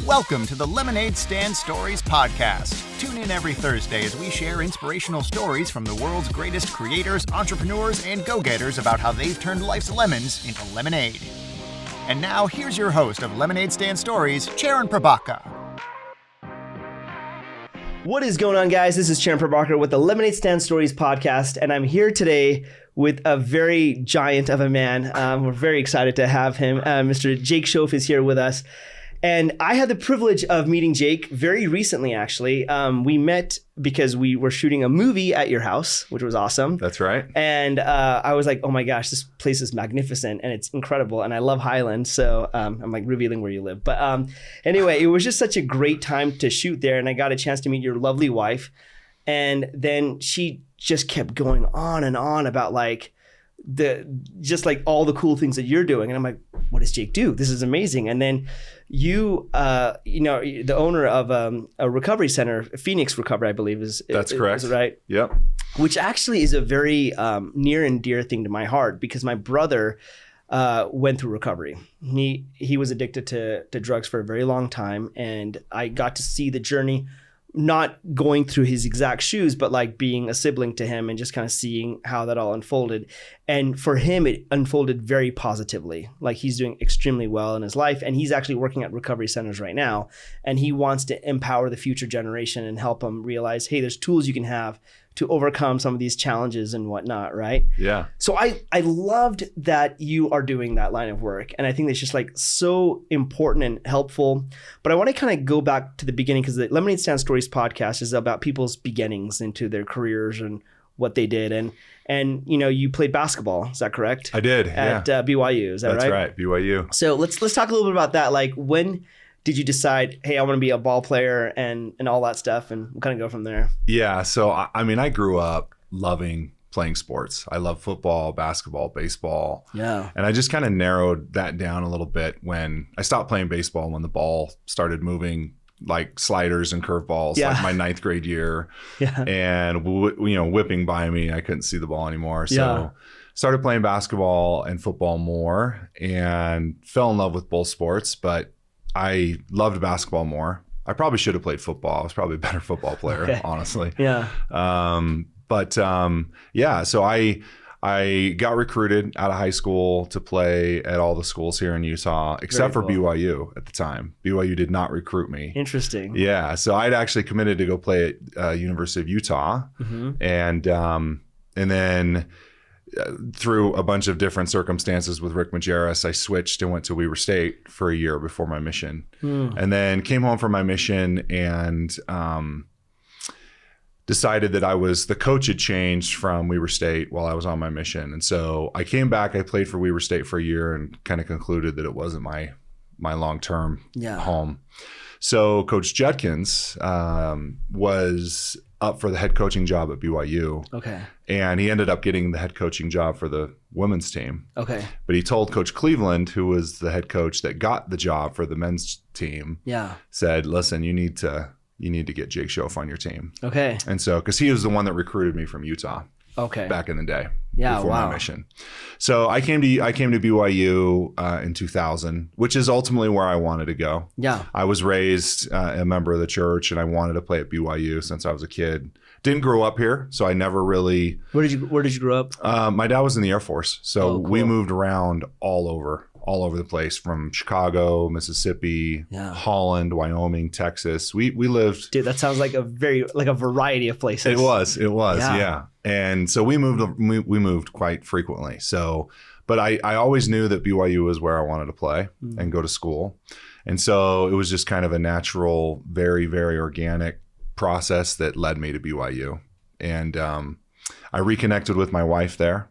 Welcome to the Lemonade Stand Stories podcast. Tune in every Thursday as we share inspirational stories from the world's greatest creators, entrepreneurs, and go-getters about how they've turned life's lemons into lemonade. And now, here's your host of Lemonade Stand Stories, Charan Prabhakar. What is going on, guys? This is Charan Prabhakar with the Lemonade Stand Stories podcast, and I'm here today with a very giant of a man. We're very excited to have him. Mr. Jake Shoff is here with us. And I had the privilege of meeting Jake very recently, actually. We met because we were shooting a movie at your house, which was awesome. That's right. And I was like, oh my gosh, this place is magnificent and it's incredible. And I love Highland. So I'm like revealing where you live. But anyway, it was just such a great time to shoot there. And I got a chance to meet your lovely wife. And then she just kept going on and on about like, all the cool things that you're doing. And I'm like, what does Jake do? This is amazing. And then you, the owner of a recovery center, Phoenix Recovery, I believe That's correct. Is right? Yep. Which actually is a very near and dear thing to my heart because my brother went through recovery. He was addicted to drugs for a very long time. And I got to see the journey, not going through his exact shoes, but like being a sibling to him and just kind of seeing how that all unfolded. And for him, it unfolded very positively. Like he's doing extremely well in his life. And he's actually working at recovery centers right now. And he wants to empower the future generation and help them realize, hey, there's tools you can have to overcome some of these challenges and whatnot, right? Yeah. So I loved that you are doing that line of work. And I think it's just like so important and helpful. But I want to kind of go back to the beginning because the Lemonade Stand Stories podcast is about people's beginnings into their careers and what they did. And you know, you played basketball, is that correct? I did, At BYU, is that right? That's right, BYU. So let's talk a little bit about that. Like when did you decide, hey, I want to be a ball player and all that stuff, and we'll kind of go from there? Yeah, so I mean, I grew up loving playing sports. I love football, basketball, baseball. Yeah. And I just kind of narrowed that down a little bit when I stopped playing baseball, when the ball started moving like sliders and curveballs, like my ninth grade year. Yeah. And, whipping by me, I couldn't see the ball anymore. So started playing basketball and football more and fell in love with both sports, but I loved basketball more. I probably should have played football. I was probably a better football player, honestly. Yeah. So I got recruited out of high school to play at all the schools here in Utah, except for BYU at the time. BYU did not recruit me. Interesting. Yeah. So I'd actually committed to go play at University of Utah. Mm-hmm. And then through a bunch of different circumstances with Rick Majerus, I switched and went to Weber State for a year before my mission. And then came home from my mission and decided that the coach had changed from Weber State while I was on my mission. And so I came back, I played for Weber State for a year and kind of concluded that it wasn't my long-term home. So Coach Judkins was up for the head coaching job at BYU. Okay. And he ended up getting the head coaching job for the women's team. Okay. But he told Coach Cleveland, who was the head coach that got the job for the men's team, said, listen, you need to get Jake Shoff on your team. Okay. And so, because he was the one that recruited me from Utah. Okay. Back in the day. Yeah. Before my mission. So I came to BYU in 2000, which is ultimately where I wanted to go. Yeah. I was raised a member of the church, and I wanted to play at BYU since I was a kid. Didn't grow up here, so I never really. Where did you grow up? My dad was in the Air Force, so we moved around all over the place, from Chicago, Mississippi, Holland, Wyoming, Texas. We lived. Dude, that sounds like a variety of places. It was, yeah. And so we moved quite frequently. So, but I always knew that BYU was where I wanted to play and go to school. And so it was just kind of a natural, very, very organic process that led me to BYU. And I reconnected with my wife there.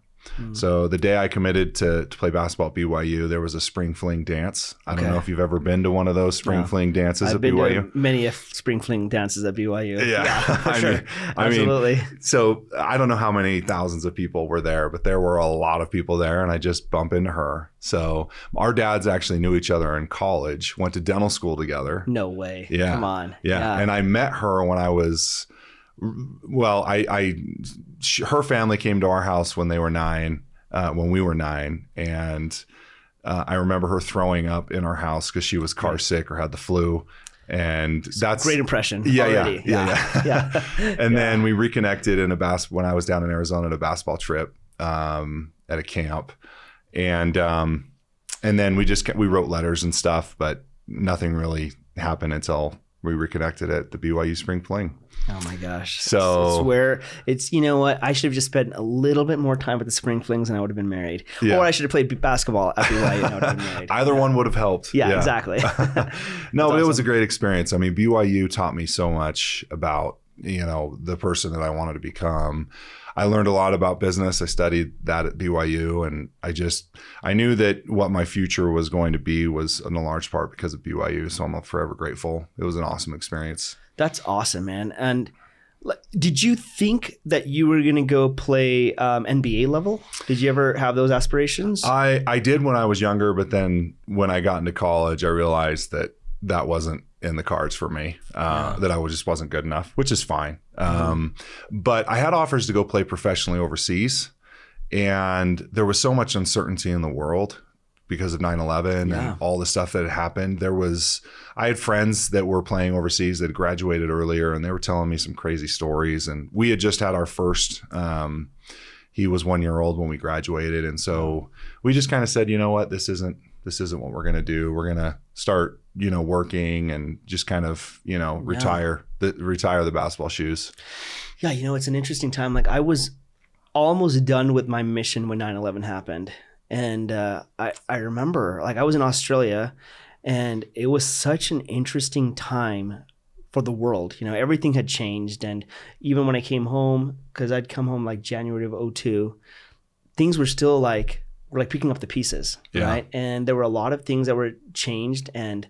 So the day I committed to play basketball at BYU, there was a spring fling dance. I don't know if you've ever been to one of those spring fling dances at BYU. I've been to many spring fling dances at BYU. Yeah, for sure. Absolutely. So I don't know how many thousands of people were there, but there were a lot of people there, and I just bump into her. So our dads actually knew each other in college, went to dental school together. No way. Yeah. Come on. Yeah. And I met her when I was, her family came to our house when they were 9, when we were 9. And I remember her throwing up in our house because she was car sick or had the flu. And that's great impression. Yeah. And then we reconnected when I was down in Arizona at a basketball trip at a camp. And then we wrote letters and stuff, but nothing really happened until we reconnected at the BYU Spring Fling. Oh my gosh. So it's where you know what? I should have just spent a little bit more time with the Spring Flings and I would have been married. Yeah. Or I should have played basketball at BYU and I would have been married. Either one would have helped. Yeah. Exactly. No, but It was a great experience. I mean, BYU taught me so much about, the person that I wanted to become. I learned a lot about business. I studied that at BYU, and I knew that what my future was going to be was in a large part because of BYU. So I'm forever grateful. It was an awesome experience. That's awesome, man. And did you think that you were going to go play NBA level? Did you ever have those aspirations? I did when I was younger, but then when I got into college, I realized that wasn't in the cards for me, that I just wasn't good enough, which is fine. But I had offers to go play professionally overseas, and there was so much uncertainty in the world because of 9/11 and all the stuff that had happened. I had friends that were playing overseas that had graduated earlier, and they were telling me some crazy stories. And we had just had our first, he was 1 year old when we graduated. And so we just kind of said, you know what, this isn't what we're going to do. We're going to start, working and just kind of, retire the basketball shoes. Yeah. It's an interesting time. Like I was almost done with my mission when 9/11 happened. And I remember I was in Australia and it was such an interesting time for the world. Everything had changed. And even when I came home, because I'd come home January of 2002, things were still we're picking up the pieces, right? And there were a lot of things that were changed. And,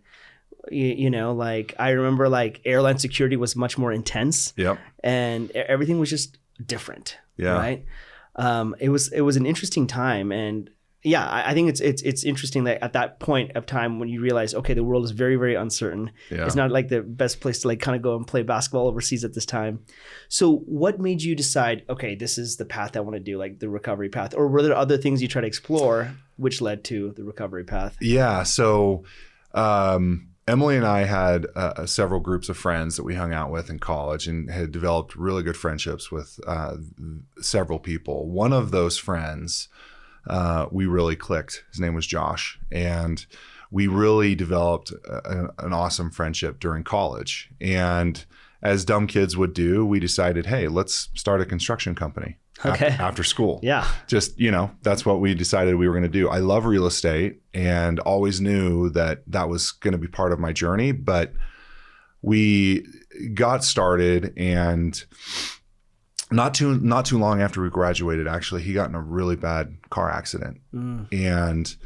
I remember airline security was much more intense. Yep. And everything was just different, right? It was an interesting time. And yeah, I think it's interesting that at that point of time when you realize, okay, the world is very, very uncertain. Yeah. It's not the best place to kind of go and play basketball overseas at this time. So what made you decide, okay, this is the path I want to do, the recovery path? Or were there other things you tried to explore which led to the recovery path? Yeah. So Emily and I had several groups of friends that we hung out with in college and had developed really good friendships with several people. One of those friends, we really clicked. His name was Josh, and we really developed an awesome friendship during college. And as dumb kids would do, we decided, hey, let's start a construction company after school. Yeah. Just, that's what we decided we were going to do. I love real estate and always knew that was going to be part of my journey, but we got started, and not too long after we graduated, actually, he got in a really bad car accident. And,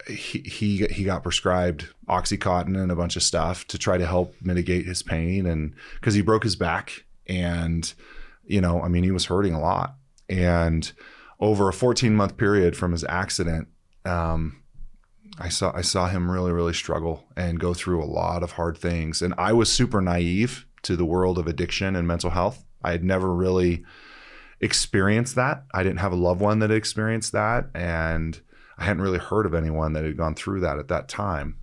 he got prescribed Oxycontin and a bunch of stuff to try to help mitigate his pain. And because he broke his back and, he was hurting a lot. And over a 14-month period from his accident, I saw him really, really struggle and go through a lot of hard things. And I was super naive to the world of addiction and mental health. I had never really experienced that. I didn't have a loved one that had experienced that. And I hadn't really heard of anyone that had gone through that at that time.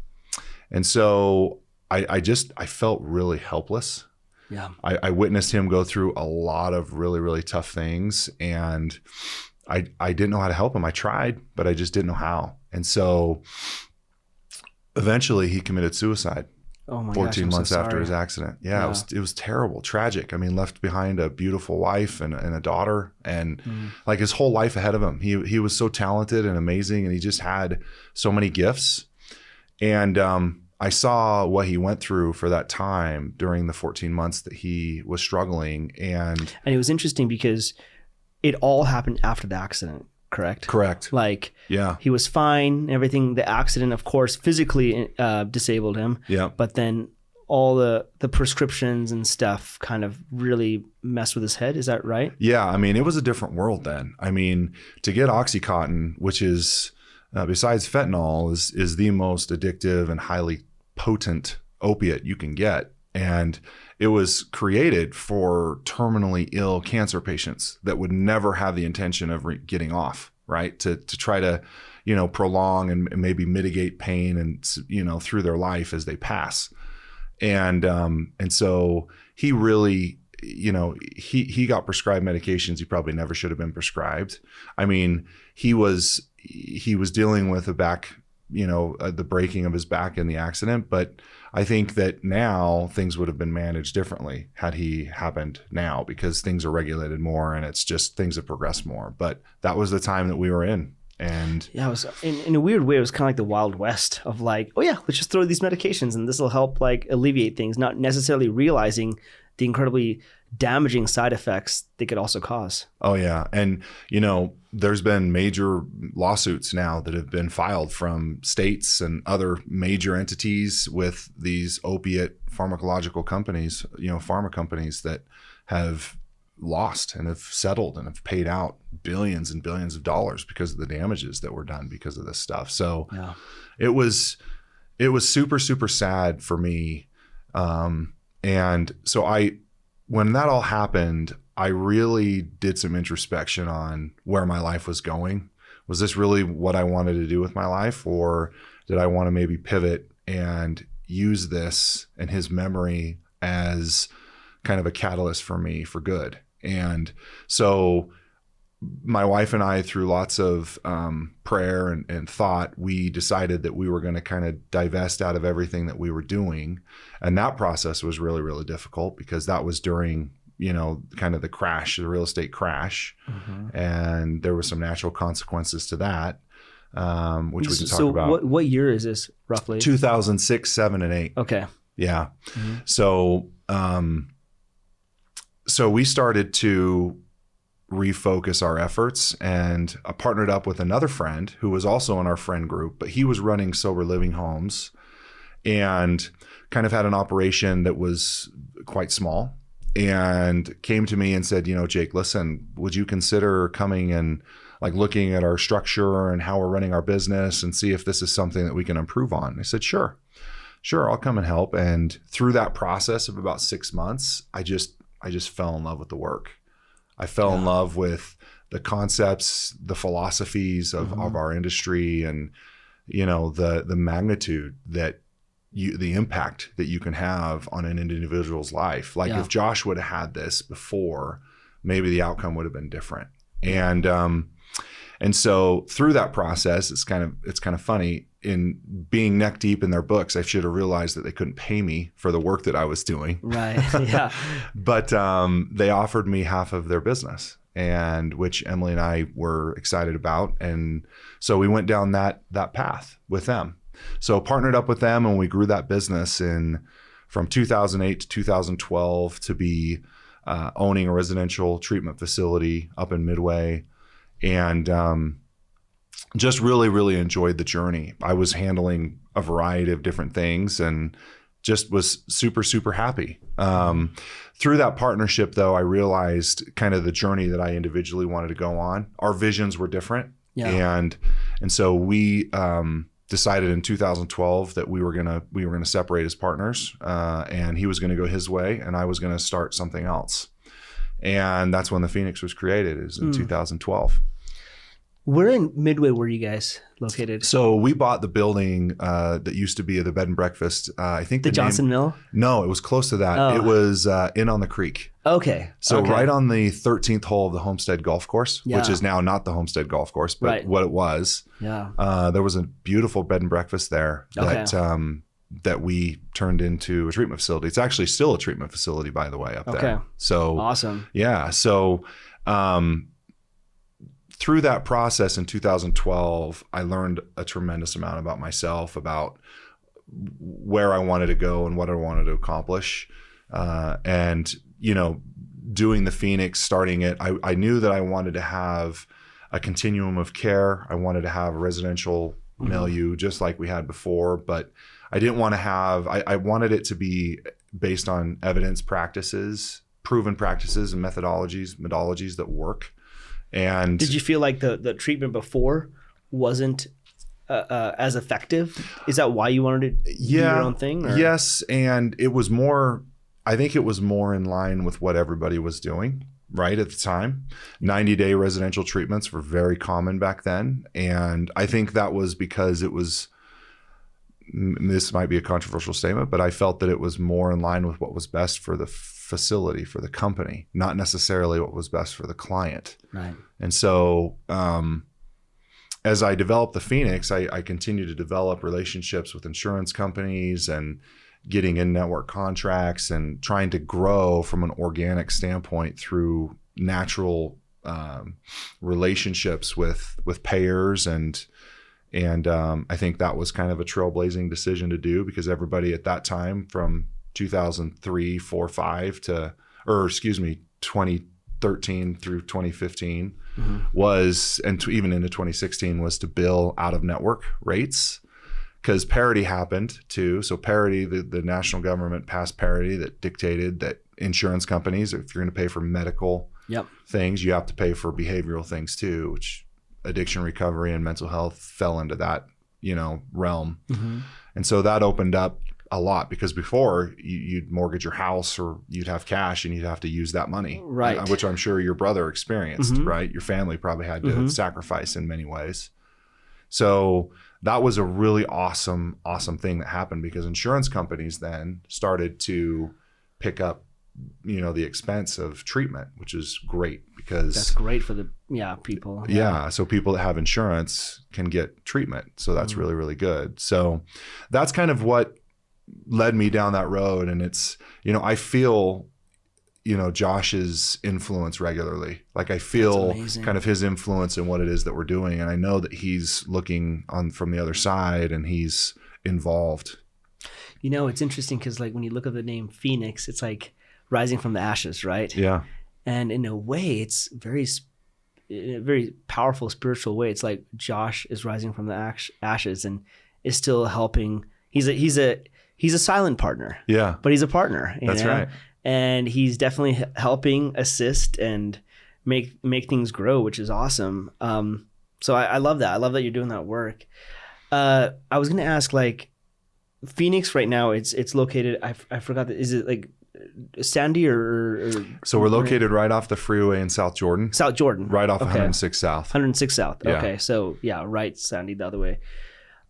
And so I felt really helpless. Yeah. I witnessed him go through a lot of really, really tough things. And I didn't know how to help him. I tried, but I just didn't know how. And so eventually he committed suicide. Oh my 14 gosh, months so after his accident. Yeah, it was terrible, tragic. I mean, left behind a beautiful wife and a daughter, and his whole life ahead of him. He was so talented and amazing, and he just had so many gifts. And I saw what he went through for that time during the 14 months that he was struggling. And it was interesting because it all happened after the accident. Correct. He was fine. Everything, the accident, of course, physically disabled him. Yeah. But then all the prescriptions and stuff kind of really messed with his head. Is that right? Yeah. I mean, it was a different world then. I mean, to get Oxycontin, which is, besides fentanyl, is the most addictive and highly potent opiate you can get. And it was created for terminally ill cancer patients that would never have the intention of getting off, right? To try to, prolong and maybe mitigate pain and, through their life as they pass. And so he really, he got prescribed medications he probably never should have been prescribed. I mean, he was dealing with a back, the breaking of his back in the accident. But I think that now things would have been managed differently had he happened now, because things are regulated more and it's just things have progressed more. But that was the time that we were in. And yeah, it was in a weird way, it was kind of like the Wild West of like, oh yeah, let's just throw these medications and this will help like alleviate things, not necessarily realizing the incredibly damaging side effects they could also cause. Oh yeah. And, there's been major lawsuits now that have been filed from states and other major entities with these opiate pharmacological companies, pharma companies that have lost and have settled and have paid out billions and billions of dollars because of the damages that were done because of this stuff. So yeah. it was super, super sad for me. And so when that all happened, I really did some introspection on where my life was going. Was this really what I wanted to do with my life? Or did I want to maybe pivot and use this and his memory as kind of a catalyst for me for good? And so my wife and I, through lots of prayer and thought, we decided that we were going to kind of divest out of everything that we were doing. And that process was really, really difficult because that was during, kind of the real estate crash. Mm-hmm. And there were some natural consequences to that, which we can talk about. So what year is this roughly? 2006, 7, and 8. Okay. Yeah. Mm-hmm. So, so we started to refocus our efforts, and I partnered up with another friend who was also in our friend group, but he was running sober living homes and kind of had an operation that was quite small, and came to me and said, Jake, listen, would you consider coming and like looking at our structure and how we're running our business and see if this is something that we can improve on? I said, sure, I'll come and help. And through that process of about 6 months, I just fell in love with the work. I fell in love with the concepts, the philosophies of our industry, and the magnitude that the impact that you can have on an individual's life. Like if Josh would have had this before, maybe the outcome would have been different. And so through that process, it's kind of funny. In being neck deep in their books, I should have realized that they couldn't pay me for the work that I was doing. Right. Yeah. But they offered me half of their business, and which Emily and I were excited about. And so we went down that path with them. So partnered up with them, and we grew that business from 2008 to 2012 to be owning a residential treatment facility up in Midway. And just really, really enjoyed the journey. I was handling a variety of different things and just was super, super happy. Through that partnership, though, I realized kind of the journey that I individually wanted to go on. Our visions were different. Yeah. And so we decided in 2012 that we were gonna separate as partners, and he was gonna go his way and I was gonna start something else. And that's when the Phoenix was created, is in 2012. Where in Midway were you guys located? So we bought the building that used to be the bed and breakfast. I think the Johnson Mill? No, it was close to that. Oh. It was in on the creek. Okay. So right on the 13th hole of the Homestead Golf Course, which is now not the Homestead Golf Course, but what it was. Yeah. There was a beautiful bed and breakfast there that we turned into a treatment facility. It's actually still a treatment facility, by the way, up there. So awesome. Yeah. So through that process in 2012, I learned a tremendous amount about myself, about where I wanted to go and what I wanted to accomplish. And, doing the Phoenix, starting it, I knew that I wanted to have a continuum of care. I wanted to have a residential milieu just like we had before, but I didn't want to have, I wanted it to be based on evidence practices, proven practices and methodologies that work. And did you feel like the treatment before wasn't as effective? Is that why you wanted to do your own thing? Or? Yes. And it was more, I think it was more in line with what everybody was doing. right at the time. 90-day residential treatments were very common back then. And I think that was because it was, this might be a controversial statement, but I felt that it was more in line with what was best for the facility, for the company, not necessarily what was best for the client. Right. And so as I developed the Phoenix, I continued to develop relationships with insurance companies and getting in-network contracts and trying to grow from an organic standpoint through natural relationships with payers. And I think that was kind of a trailblazing decision to do, because everybody at that time from 2003, 4, 5 to, or excuse me, 2013 through 2015 was, and even into 2016, was to bill out of network rates, because parity happened too. So parity, the national government passed parity that dictated that insurance companies, if you're going to pay for medical things, you have to pay for behavioral things too, which addiction recovery and mental health fell into that, realm. And so that opened up a lot, because before you'd mortgage your house or you'd have cash and you'd have to use that money, right? Which I'm sure your brother experienced, right? Your family probably had to sacrifice in many ways. So that was a really awesome thing that happened, because insurance companies then started to pick up, the expense of treatment, which is great, because that's great for the people. Yeah. So people that have insurance can get treatment. So that's really, really good. So that's kind of what led me down that road. And it's, I feel, Josh's influence regularly. Like I feel kind of his influence in what it is that we're doing. And I know that he's looking on from the other side and he's involved. It's interesting because like when you look at the name Phoenix, it's like rising from the ashes, right? Yeah. And in a way, it's in a very powerful spiritual way. It's like Josh is rising from the ashes and is still helping. He's a silent partner. Yeah. But he's a partner. That's right. And he's definitely helping assist and make things grow, which is awesome. So I love that. I love that you're doing that work. I was going to ask, like, Phoenix right now, it's located, I forgot, is it like Sandy or so we're located right off the freeway in South Jordan. South Jordan. Right off 106 South. 106 South. Yeah. Okay. So yeah, right, Sandy the other way.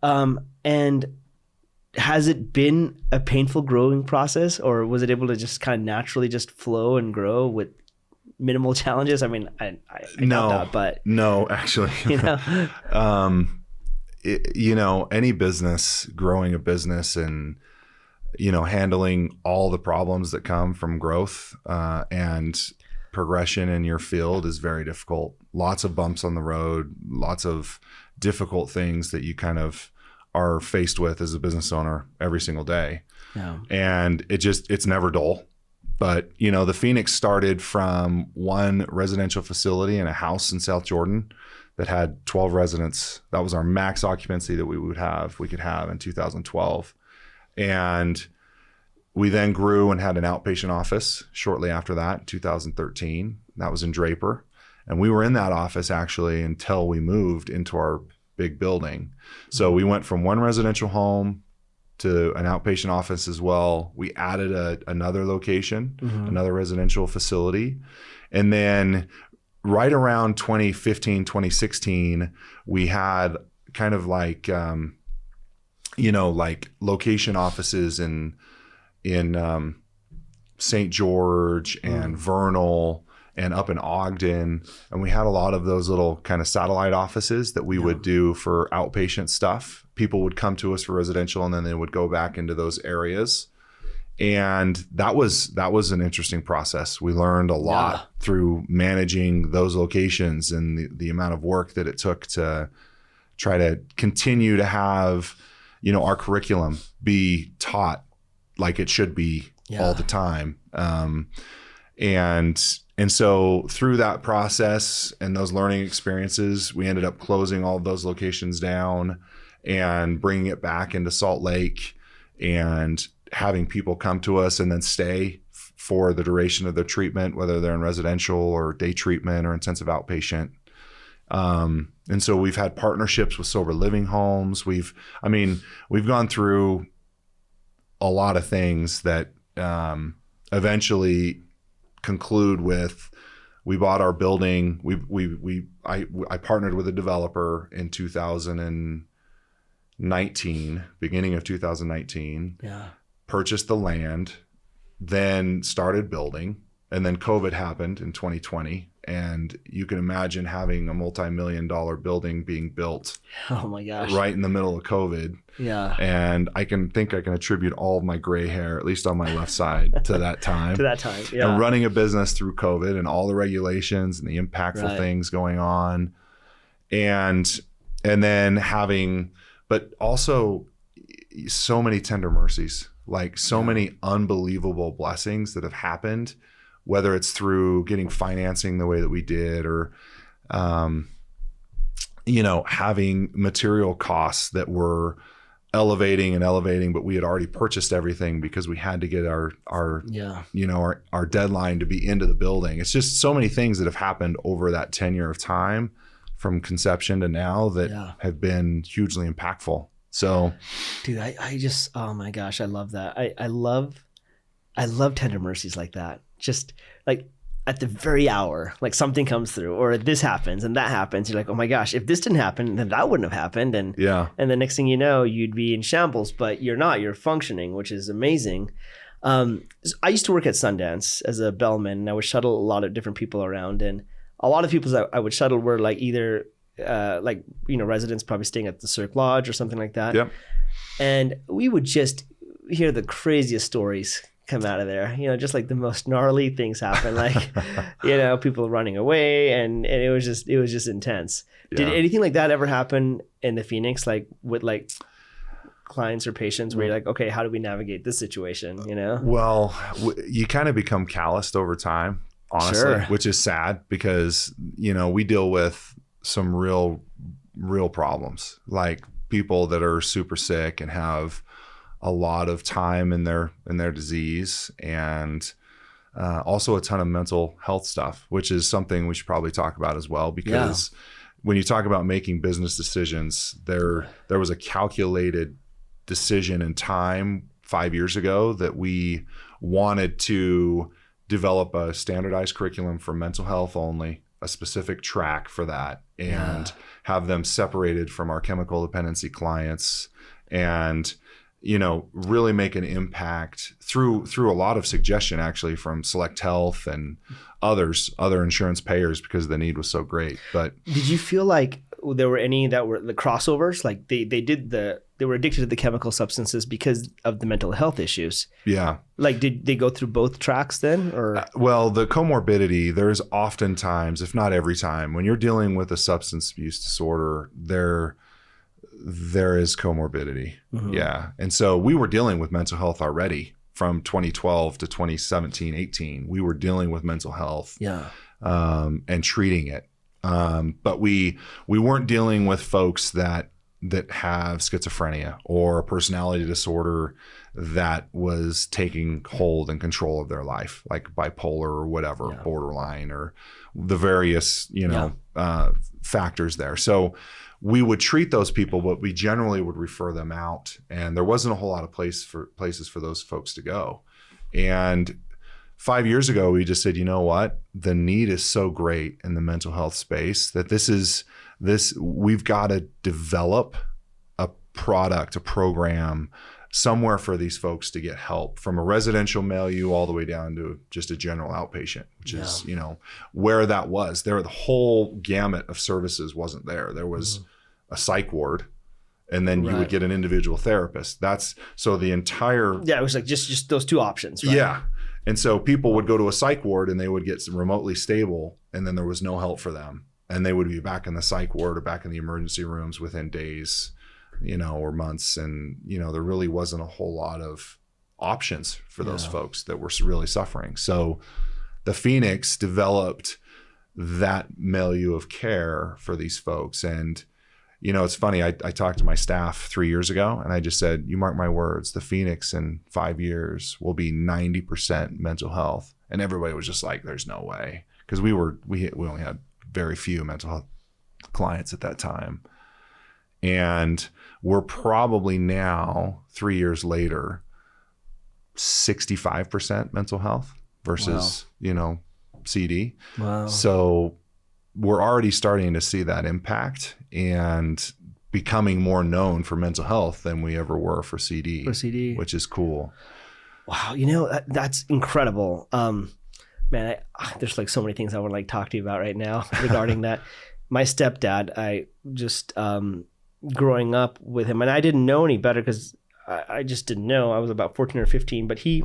And has it been a painful growing process, or was it able to just kind of naturally just flow and grow with minimal challenges? I mean, I no, doubt that, but no, actually, any business, growing a business and, handling all the problems that come from growth and progression in your field is very difficult. Lots of bumps on the road, lots of difficult things that you kind of are faced with as a business owner every single day. Yeah. And it's never dull. But, the Phoenix started from one residential facility in a house in South Jordan that had 12 residents. That was our max occupancy that we could have in 2012. And we then grew and had an outpatient office shortly after that in 2013. That was in Draper. And we were in that office actually until we moved into our big building. So we went from one residential home to an outpatient office as well. We added another location, another residential facility. And then right around 2015, 2016, we had kind of like, like location offices in St. George and Vernal and up in Ogden. And we had a lot of those little kind of satellite offices that we would do for outpatient stuff. People would come to us for residential and then they would go back into those areas. And that was an interesting process. We learned a lot through managing those locations and the amount of work that it took to try to continue to have, our curriculum be taught like it should be all the time. And so through that process and those learning experiences, we ended up closing all of those locations down and bringing it back into Salt Lake and having people come to us and then stay for the duration of their treatment, whether they're in residential or day treatment or intensive outpatient. And so we've had partnerships with sober living homes. We've gone through a lot of things that eventually conclude with we bought our building. I partnered with a developer in 2019, beginning of 2019. Yeah. Purchased the land, then started building, and then COVID happened in 2020. And you can imagine having a multi-million-dollar building being built. Oh my gosh. Right in the middle of COVID. Yeah. And I can attribute all of my gray hair, at least on my left side, to that time. To that time. Yeah. And running a business through COVID and all the regulations and the impactful things going on. And then having, but also so many tender mercies, like so many unbelievable blessings that have happened, whether it's through getting financing the way that we did, or, having material costs that were elevating, but we had already purchased everything because we had to get our deadline to be into the building. It's just so many things that have happened over that tenure of time from conception to now that have been hugely impactful. So, dude, I just, oh my gosh, I love that. I love tender mercies like that. Just like at the very hour, like something comes through, or this happens and that happens. You're like, oh my gosh, if this didn't happen, then that wouldn't have happened. And the next thing you know, you'd be in shambles, but you're not. You're functioning, which is amazing. I used to work at Sundance as a bellman, and I would shuttle a lot of different people around. And a lot of people that I would shuttle were like either residents probably staying at the Cirque Lodge or something like that. Yep. And we would just hear the craziest stories come out of there, just like the most gnarly things happen, like people running away, and it was just intense. Did anything like that ever happen in the Phoenix, like with like clients or patients where you're like, okay, how do we navigate this situation? Well, you kind of become calloused over time, honestly, which is sad because we deal with some real problems, like people that are super sick and have a lot of time in their disease, and also a ton of mental health stuff, which is something we should probably talk about as well, because when you talk about making business decisions, there was a calculated decision in time 5 years ago that we wanted to develop a standardized curriculum for mental health only, a specific track for that, and have them separated from our chemical dependency clients, and really make an impact through a lot of suggestion, actually, from Select Health and other insurance payers, because the need was so great. But did you feel like there were any that were the crossovers? Like they were addicted to the chemical substances because of the mental health issues. Yeah. Like did they go through both tracks then, or? Well, the comorbidity, there's oftentimes, if not every time, when you're dealing with a substance abuse disorder, there is comorbidity. Mm-hmm. Yeah. And so we were dealing with mental health already from 2012 to 2017, 18. We were dealing with mental health and treating it. But we weren't dealing with folks that have schizophrenia or a personality disorder that was taking hold and control of their life, like bipolar or whatever, borderline, or the various, factors there. So we would treat those people, but we generally would refer them out, and there wasn't a whole lot of places for those folks to go. And 5 years ago, we just said, you know what? The need is so great in the mental health space that we've got to develop a product, a program somewhere for these folks to get help, from a residential milieu all the way down to just a general outpatient, which is, where that was. The whole gamut of services wasn't there. There was a psych ward, and then you would get an individual therapist. So the entire... Yeah, it was like just those two options, right? Yeah. And so people would go to a psych ward and they would get remotely stable, and then there was no help for them. And they would be back in the psych ward or back in the emergency rooms within days, or months. And, there really wasn't a whole lot of options for those folks that were really suffering. So the Phoenix developed that milieu of care for these folks. And, it's funny, I talked to my staff 3 years ago, and I just said, you mark my words, the Phoenix in 5 years will be 90% mental health. And everybody was just like, there's no way. Because we only had very few mental health clients at that time. And we're probably now, 3 years later, 65% mental health versus, CD. Wow. So we're already starting to see that impact and becoming more known for mental health than we ever were for CD. Which is cool. Wow, that's incredible. Man, there's like so many things I would like talk to you about right now regarding that. My stepdad, I just growing up with him, and I didn't know any better because I just didn't know. I was about 14 or 15, but he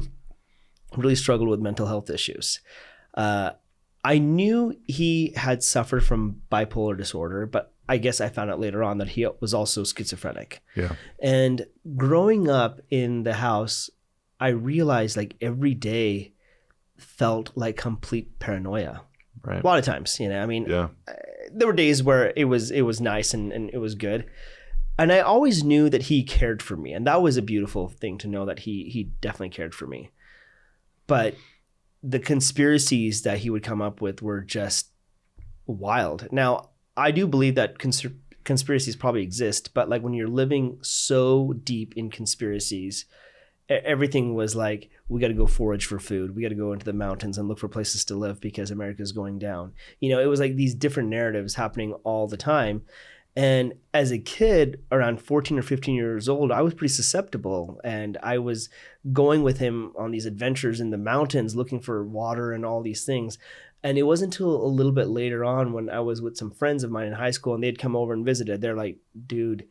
really struggled with mental health issues. I knew he had suffered from bipolar disorder, but I guess I found out later on that he was also schizophrenic. Yeah. And growing up in the house, I realized like every day felt like complete paranoia. Right. A lot of times, there were days where it was nice and it was good. And I always knew that he cared for me. And that was a beautiful thing to know that he definitely cared for me. But the conspiracies that he would come up with were just wild. Now, I do believe that conspiracies probably exist, but like when you're living so deep in conspiracies, everything was like, we got to go forage for food. We got to go into the mountains and look for places to live because America's going down. It was like these different narratives happening all the time. And as a kid, around 14 or 15 years old, I was pretty susceptible. And I was going with him on these adventures in the mountains, looking for water and all these things. And it wasn't until a little bit later on when I was with some friends of mine in high school and they'd come over and visited. They're like, dude,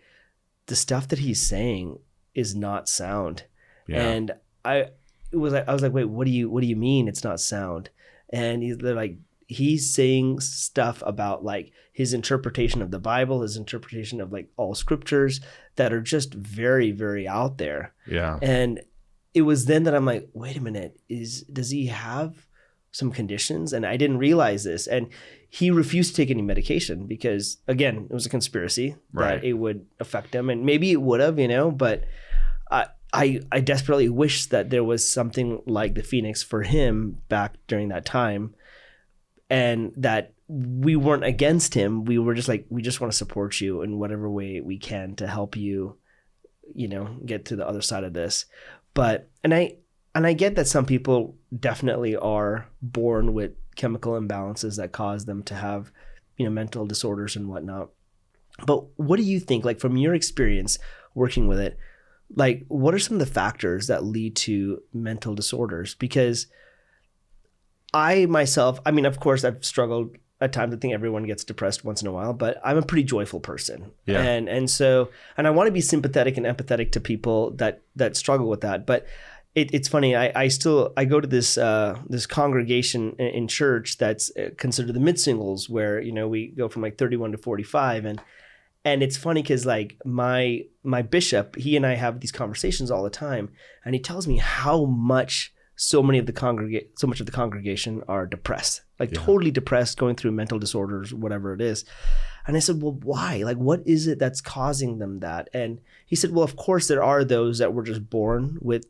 the stuff that he's saying is not sound. Yeah. And I was like, wait, what do you mean it's not sound? And they're like, he's saying stuff about like his interpretation of the Bible, his interpretation of like all scriptures that are just very, very out there. Yeah. And it was then that I'm like, wait a minute, does he have some conditions? And I didn't realize this. And he refused to take any medication because, again, it was a conspiracy that it would affect him. And maybe it would have, but I desperately wish that there was something like the Phoenix for him back during that time, and that we weren't against him. We were just like, we just want to support you in whatever way we can to help you, get to the other side of this. But, and I get that some people definitely are born with chemical imbalances that cause them to have, mental disorders and whatnot. But what do you think, like from your experience working with it, like what are some of the factors that lead to mental disorders? Because I myself, of course I've struggled at times. I think everyone gets depressed once in a while, but I'm a pretty joyful person. Yeah. And so I want to be sympathetic and empathetic to people that struggle with that. But it's funny. I go to this congregation in church that's considered the mid-singles, where, we go from like 31 to 45. And it's funny because like my bishop, he and I have these conversations all the time, and he tells me how much so much of the congregation are depressed, like totally depressed, going through mental disorders, whatever it is. And I said, well, why? Like, what is it that's causing them that? And he said, well, of course there are those that were just born with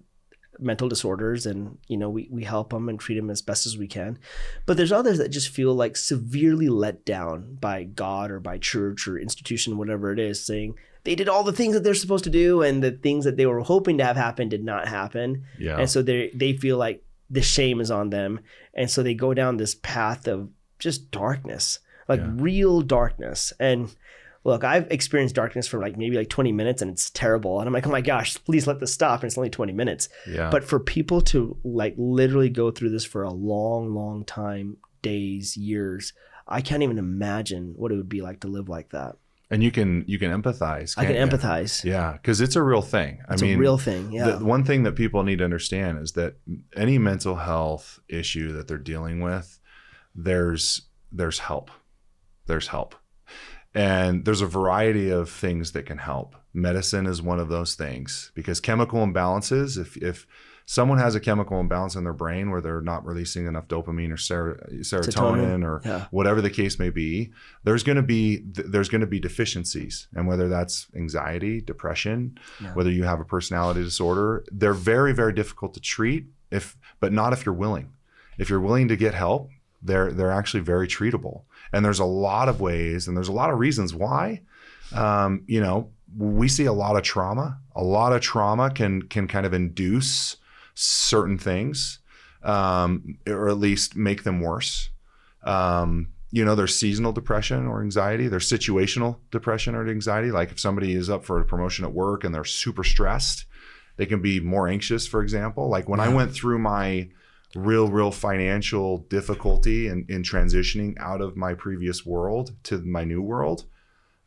mental disorders, and we help them and treat them as best as we can. But there's others that just feel like severely let down by God or by church or institution, whatever it is, saying they did all the things that they're supposed to do, and the things that they were hoping to have happen did not happen. Yeah. And so they feel like the shame is on them, and so they go down this path of just darkness, like real darkness. And look, I've experienced darkness for maybe 20 minutes, and it's terrible. And I'm like, oh my gosh, please let this stop. And it's only 20 minutes. Yeah. But for people to literally go through this for a long, long time, days, years, I can't even imagine what it would be like to live like that. And you can empathize. I can empathize. Yeah, because it's a real thing. It's a real thing. Yeah. The one thing that people need to understand is that any mental health issue that they're dealing with, there's help. There's help. And there's a variety of things that can help. Medicine is one of those things, because chemical imbalances, if someone has a chemical imbalance in their brain where they're not releasing enough dopamine or serotonin or whatever the case may be, there's going to be deficiencies. And whether that's anxiety, depression, whether you have a personality disorder, they're very, very difficult to treat, but not if you're willing. If you're willing to get help, they're actually very treatable. And there's a lot of ways, and there's a lot of reasons why. We see a lot of trauma. A lot of trauma can kind of induce certain things. or at least make them worse. There's seasonal depression or anxiety. There's situational depression or anxiety. Like if somebody is up for a promotion at work and they're super stressed, they can be more anxious, for example. Like when I went through my real financial difficulty in transitioning out of my previous world to my new world,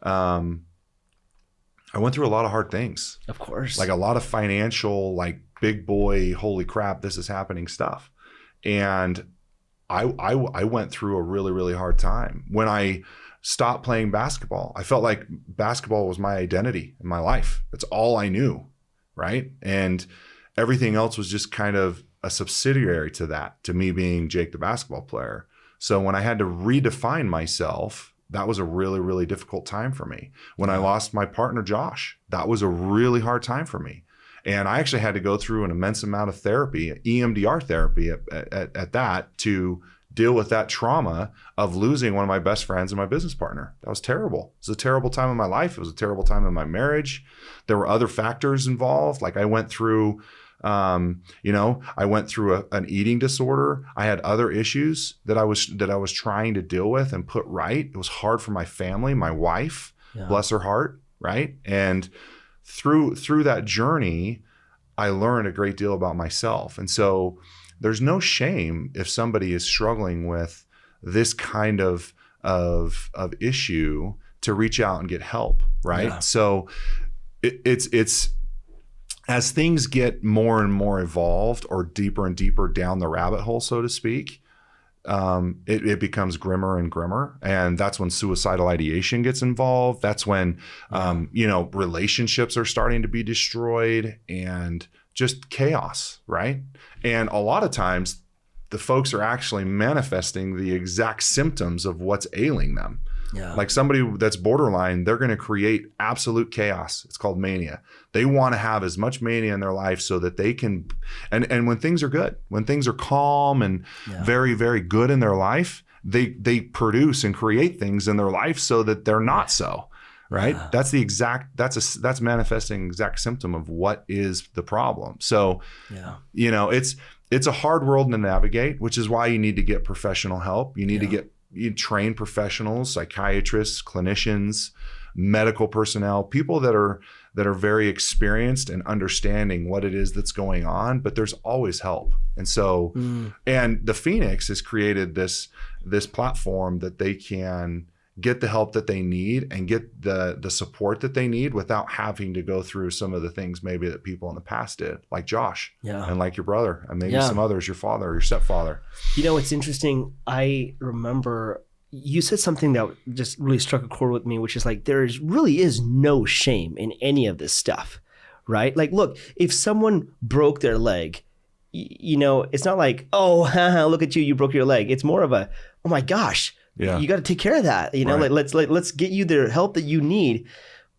I went through a lot of hard things. Of course. Like a lot of financial, like big boy, holy crap, this is happening stuff. And I went through a really, really hard time. When I stopped playing basketball, I felt like basketball was my identity in my life. That's all I knew, right? And everything else was just kind of a subsidiary to that, to me being Jake the basketball player. So when I had to redefine myself, that was a really, really difficult time for me. When I lost my partner, Josh, that was a really hard time for me. And I actually had to go through an immense amount of therapy, EMDR therapy at that, to deal with that trauma of losing one of my best friends and my business partner. That was terrible. It was a terrible time in my life. It was a terrible time in my marriage. There were other factors involved. Like I went through, I went through an eating disorder. I had other issues that I was trying to deal with and put right. It was hard for my family, my wife, bless her heart, right? And through that journey, I learned a great deal about myself. And so there's no shame if somebody is struggling with this kind of issue to reach out and get help, right? Yeah. So it's as things get more and more evolved or deeper and deeper down the rabbit hole, so to speak, it becomes grimmer and grimmer. And that's when suicidal ideation gets involved. That's when, relationships are starting to be destroyed and just chaos, right? And a lot of times the folks are actually manifesting the exact symptoms of what's ailing them. Yeah. Like somebody that's borderline, they're going to create absolute chaos. It's called mania. They want to have as much mania in their life so that they can, and when things are good, when things are calm and very, very good in their life, they produce and create things in their life so that they're not so, right? Yeah. That's manifesting exact symptom of what is the problem. So, it's a hard world to navigate, which is why you need to get professional help. You need to get trained professionals, psychiatrists, clinicians, medical personnel, people that are very experienced and understanding what it is that's going on, but there's always help. And so, and the Phoenix has created this platform that they can get the help that they need and get the support that they need without having to go through some of the things maybe that people in the past did, like Josh and like your brother and maybe some others, your father, your stepfather. It's interesting. I remember you said something that just really struck a chord with me, which is like, there really is no shame in any of this stuff, right? Like, look, if someone broke their leg, it's not like, oh, look at you, you broke your leg. It's more of a, oh my gosh, you got to take care of that. Right. Let's get you the help that you need.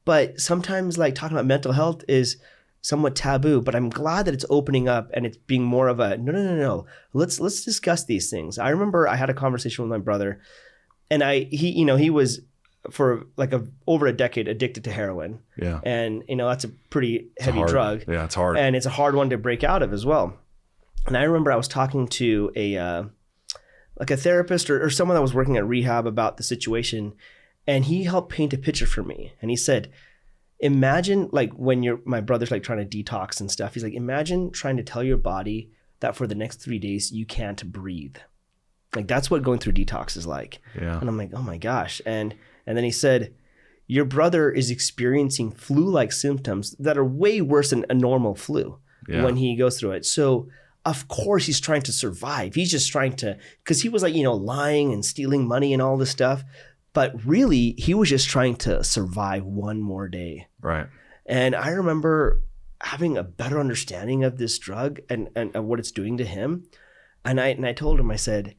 But sometimes like talking about mental health is somewhat taboo, but I'm glad that it's opening up and it's being more of a, no. Let's discuss these things. I remember I had a conversation with my brother and he was for like over a decade addicted to heroin. Yeah. And that's a pretty heavy drug. Yeah, it's hard. And it's a hard one to break out of as well. And I remember I was talking to a therapist or someone that was working at rehab about the situation, and he helped paint a picture for me. And he said, imagine like when my brother's like trying to detox and stuff. He's like, imagine trying to tell your body that for the next 3 days you can't breathe. Like that's what going through detox is like. Yeah. And I'm like, oh my gosh. And then he said, your brother is experiencing flu-like symptoms that are way worse than a normal flu when he goes through it. So of course he's trying to survive. He's just trying to, because he was like, lying and stealing money and all this stuff. But really, he was just trying to survive one more day. Right. And I remember having a better understanding of this drug and what it's doing to him. And I told him, I said,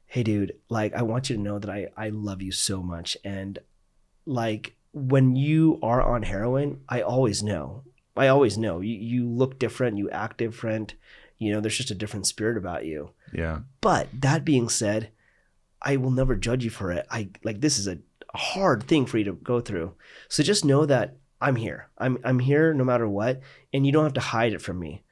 hey, dude, like, I want you to know that I love you so much. And like, when you are on heroin, I always know. You look different, you act different. There's just a different spirit about you. Yeah. But that being said, I will never judge you for it. This is a hard thing for you to go through. So just know that I'm here. I'm here no matter what, and you don't have to hide it from me.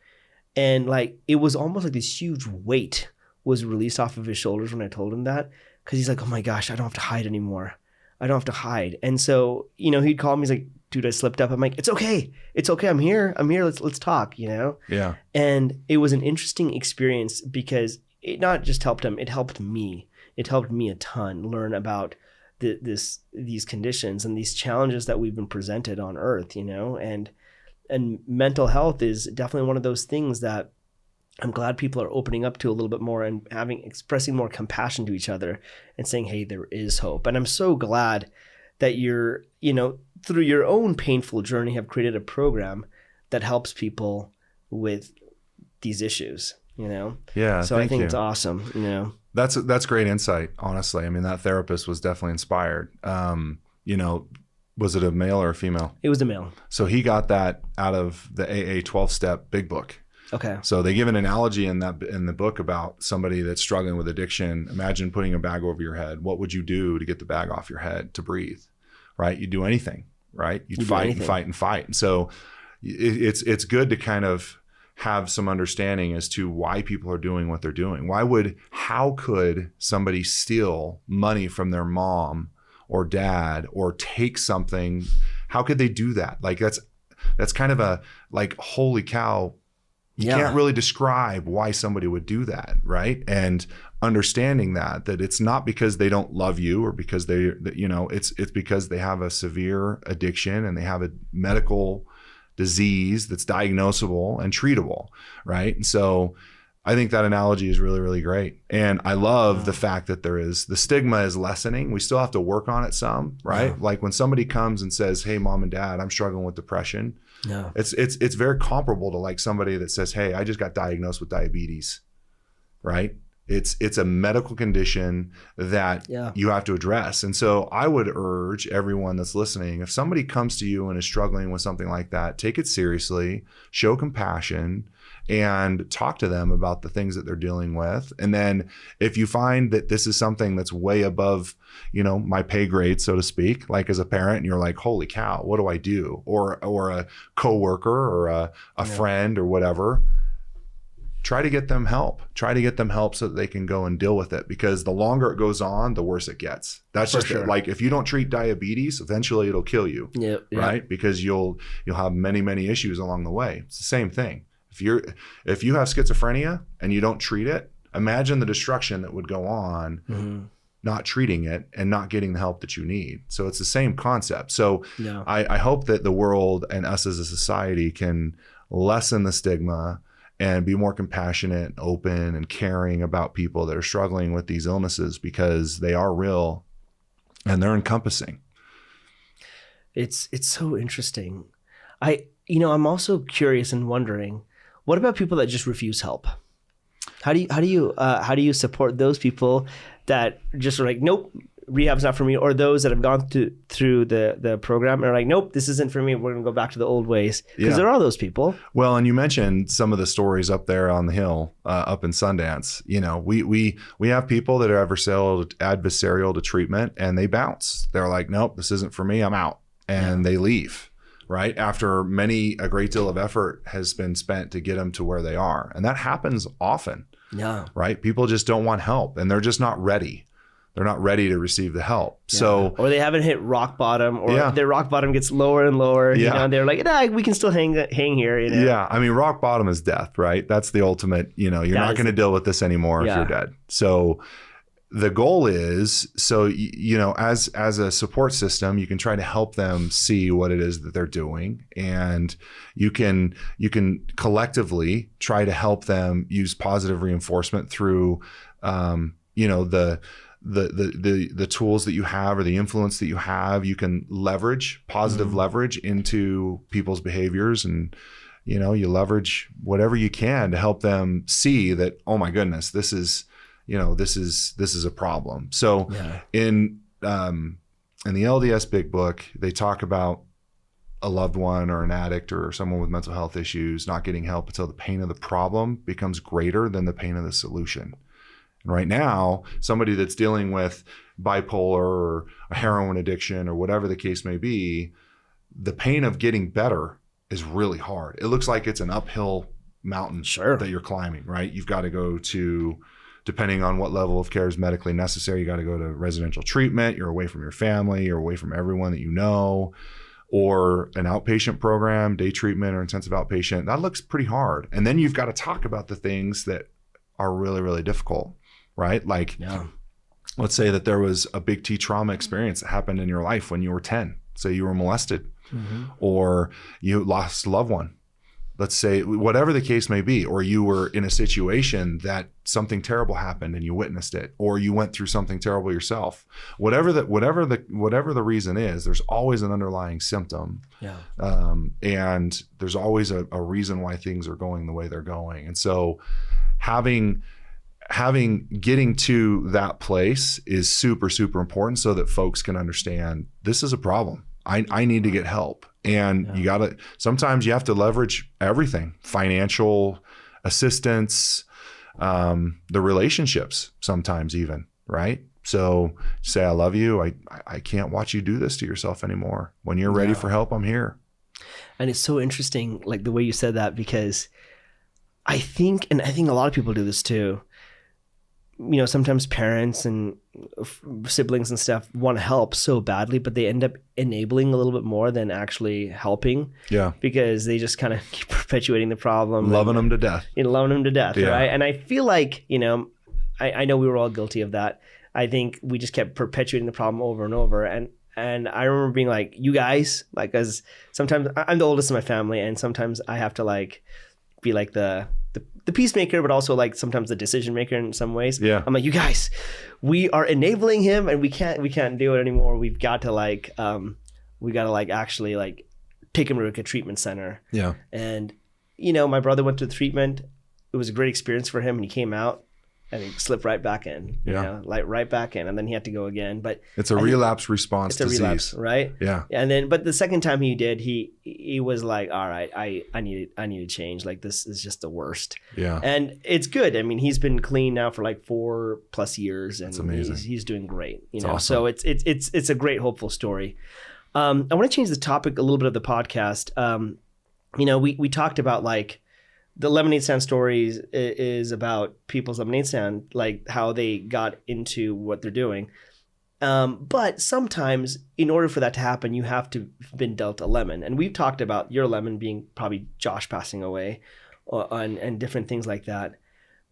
And like, it was almost like this huge weight was released off of his shoulders when I told him that. Cause he's like, oh my gosh, I don't have to hide anymore. I don't have to hide. And so, he'd call me, he's like, dude, I slipped up. I'm like, it's okay. It's okay. I'm here. Let's talk, Yeah. And it was an interesting experience because it not just helped him, it helped me. It helped me a ton learn about these conditions and these challenges that we've been presented on earth, and mental health is definitely one of those things that I'm glad people are opening up to a little bit more and expressing more compassion to each other and saying, hey, there is hope. And I'm so glad that you're, through your own painful journey, have created a program that helps people with these issues, Yeah. So I think it's awesome, That's great insight, honestly. I mean, that therapist was definitely inspired. Was it a male or a female? It was a male. So he got that out of the AA 12-step big book. Okay. So they give an analogy in the book about somebody that's struggling with addiction. Imagine putting a bag over your head. What would you do to get the bag off your head to breathe? Right? You'd do anything, right? You'd fight and fight and fight. And so it's good to kind of have some understanding as to why people are doing what they're doing. How could somebody steal money from their mom or dad or take something? How could they do that? Like that's kind of a like, holy cow. You can't really describe why somebody would do that, right? And understanding that it's not because they don't love you or because it's because they have a severe addiction and they have a medical disease that's diagnosable and treatable, right? And so I think that analogy is really, really great. And I love the fact that the stigma is lessening. We still have to work on it some, right? Yeah. Like when somebody comes and says, hey, mom and dad, I'm struggling with depression. Yeah. It's very comparable to like somebody that says, hey, I just got diagnosed with diabetes, right? It's a medical condition that you have to address. And so I would urge everyone that's listening, if somebody comes to you and is struggling with something like that, take it seriously, show compassion, and talk to them about the things that they're dealing with. And then if you find that this is something that's way above, my pay grade, so to speak, like as a parent, and you're like, holy cow, what do I do? Or a coworker or a friend or whatever, try to get them help. Try to get them help so that they can go and deal with it, because the longer it goes on, the worse it gets. That's just like, if you don't treat diabetes, eventually it'll kill you, right? Because you'll have many, many issues along the way. It's the same thing. If you have schizophrenia and you don't treat it, imagine the destruction that would go on not treating it and not getting the help that you need. So it's the same concept. So I hope that the world and us as a society can lessen the stigma and be more compassionate, and open, and caring about people that are struggling with these illnesses, because they are real and they're encompassing. It's so interesting. I'm also curious and wondering, what about people that just refuse help? How do you support those people that just are like, nope, rehab's not for me, or those that have gone through the program and are like, nope, this isn't for me, we're gonna go back to the old ways? Because there are those people. Well, and you mentioned some of the stories up there on the hill, up in Sundance. We have people that are adversarial to treatment, and they bounce. They're like, nope, this isn't for me, I'm out, and they leave. Right after a great deal of effort has been spent to get them to where they are, and that happens often. Yeah. Right. People just don't want help, and they're just not ready. They're not ready to receive the help. Yeah. So, or they haven't hit rock bottom, or their rock bottom gets lower and lower. Yeah. And they're like, nah, we can still hang here. Yeah. I mean, rock bottom is death, right? That's the ultimate. You're not going to deal with this anymore if you're dead. So the goal is, as a support system, you can try to help them see what it is that they're doing, and you can collectively try to help them use positive reinforcement through, the tools that you have or the influence that you have. You can leverage positive leverage into people's behaviors, and you leverage whatever you can to help them see that, oh my goodness, this is a problem. So in the LDS Big Book, they talk about a loved one or an addict or someone with mental health issues not getting help until the pain of the problem becomes greater than the pain of the solution. And right now, somebody that's dealing with bipolar or a heroin addiction or whatever the case may be, the pain of getting better is really hard. It looks like it's an uphill mountain Sure. that you're climbing, right? You've got to go to, depending on what level of care is medically necessary, you got to go to residential treatment. You're away from your family, you're away from everyone that you know, or an outpatient program, day treatment or intensive outpatient. That looks pretty hard. And then you've got to talk about the things that are really, really difficult, right? Like, let's say that there was a big T trauma experience that happened in your life when you were 10. Say you were molested, or you lost a loved one. Let's say, whatever the case may be, or you were in a situation that something terrible happened and you witnessed it, or you went through something terrible yourself. Whatever the reason is, there's always an underlying symptom. And there's always a reason why things are going the way they're going. And so getting to that place is super, super important so that folks can understand this is a problem. I need to get help. And sometimes you have to leverage everything, financial assistance, the relationships sometimes even, right? So say, I love you. I can't watch you do this to yourself anymore. When you're ready for help, I'm here. And it's so interesting, like the way you said that, because I think a lot of people do this too. You know, sometimes parents and siblings and stuff want to help so badly, but they end up enabling a little bit more than actually helping. Yeah. Because they just kind of keep perpetuating the problem. Loving them to death. Loving them to death, right? And I feel like, you know, I know we were all guilty of that. I think we just kept perpetuating the problem over and over. And I remember being like, you guys, like, as sometimes I'm the oldest in my family, and sometimes I have to like be like the peacemaker, but also like sometimes the decision maker in some ways. Yeah. I'm like, you guys, we are enabling him and we can't do it anymore. We've got to actually like take him to like a treatment center. Yeah. And, you know, my brother went to the treatment. It was a great experience for him, and he came out and he slipped right back in, you know, like right back in, and then he had to go again. But it's a relapse response disease. It's a relapse, right? Yeah. And then, but the second time he did, he was like, all right, I need to change. Like, this is just the worst. Yeah. And it's good. I mean, he's been clean now for like 4+ years, and that's amazing. He's doing great. You know, awesome. So it's a great, hopeful story. I want to change the topic a little bit of the podcast. You know, we talked about like, the lemonade stand stories is about people's lemonade stand, like how they got into what they're doing. But sometimes in order for that to happen, you have to have been dealt a lemon. And we've talked about your lemon being probably Josh passing away and different things like that.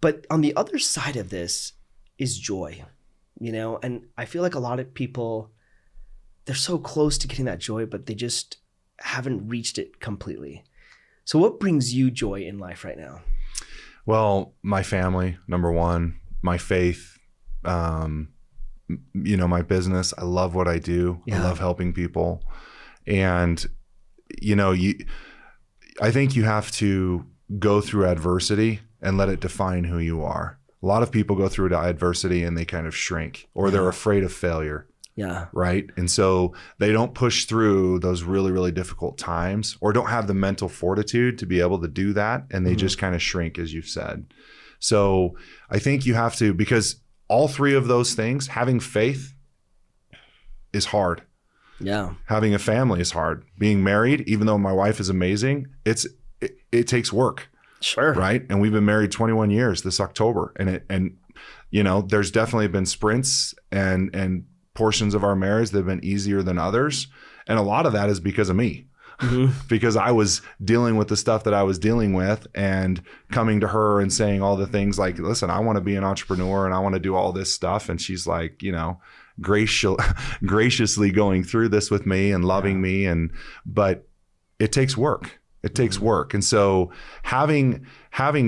But on the other side of this is joy, you know? And I feel like a lot of people, they're so close to getting that joy, but they just haven't reached it completely. So what brings you joy in life right now? Well, my family, number one, my faith, you know, my business. I love what I do. I love helping people. And, you know, I think you have to go through adversity and let it define who you are. A lot of people go through adversity and they kind of shrink, or they're afraid of failure. Yeah. Right. And so they don't push through those really, really difficult times, or don't have the mental fortitude to be able to do that. And they just kind of shrink, as you've said. So I think you have to, because all three of those things, having faith is hard. Yeah. Having a family is hard. Being married, even though my wife is amazing, it takes work. Sure. Right. And we've been married 21 years this October. And you know, there's definitely been sprints and portions of our marriage that have been easier than others. And a lot of that is because of me, because I was dealing with the stuff that I was dealing with, and coming to her and saying all the things like, listen, I want to be an entrepreneur and I want to do all this stuff. And she's like, you know, graciously going through this with me and loving me. But it takes work. It takes work. And so having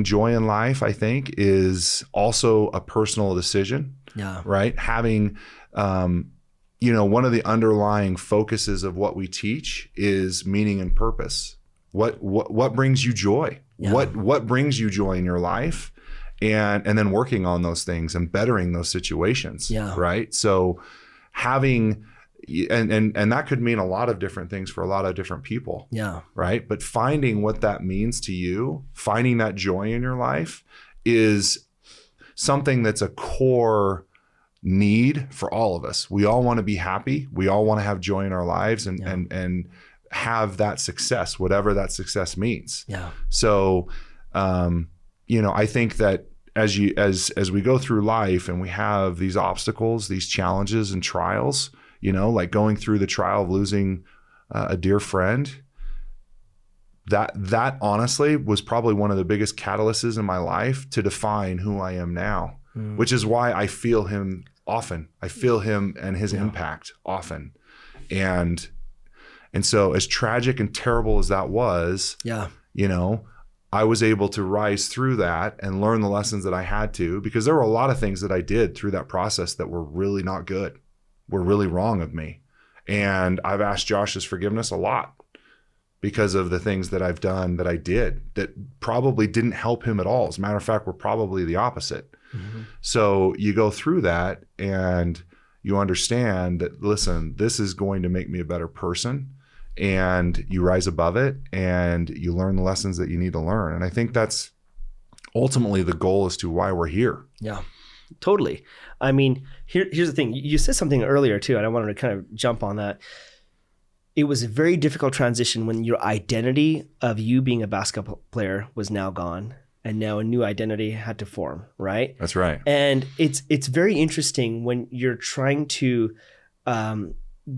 joy in life, I think, is also a personal decision. Yeah. Right. Having, you know, one of the underlying focuses of what we teach is meaning and purpose. What brings you joy? Yeah. What brings you joy in your life? And then working on those things and bettering those situations. Yeah. Right. So having, and that could mean a lot of different things for a lot of different people. Yeah. Right. But finding what that means to you, finding that joy in your life, is something that's a core need for all of us. We all want to be happy. We all want to have joy in our lives and have that success, whatever that success means. Yeah. So I think that as we go through life and we have these obstacles, these challenges and trials, like going through the trial of losing a dear friend, that honestly was probably one of the biggest catalysts in my life to define who I am now, which is why I feel him often. I feel him and his impact often. And so as tragic and terrible as that was, I was able to rise through that and learn the lessons that I had to, because there were a lot of things that I did through that process that were really not good, were really wrong of me. And I've asked Josh's forgiveness a lot because of the things that I've done that I did that probably didn't help him at all. As a matter of fact, were probably the opposite. Mm-hmm. So you go through that and you understand that, listen, this is going to make me a better person, and you rise above it and you learn the lessons that you need to learn. And I think that's ultimately the goal as to why we're here. Yeah, totally. I mean, here's the thing. You said something earlier too, and I wanted to kind of jump on that. It was a very difficult transition when your identity of you being a basketball player was now gone, and now a new identity had to form, right? That's right. And it's very interesting when you're trying to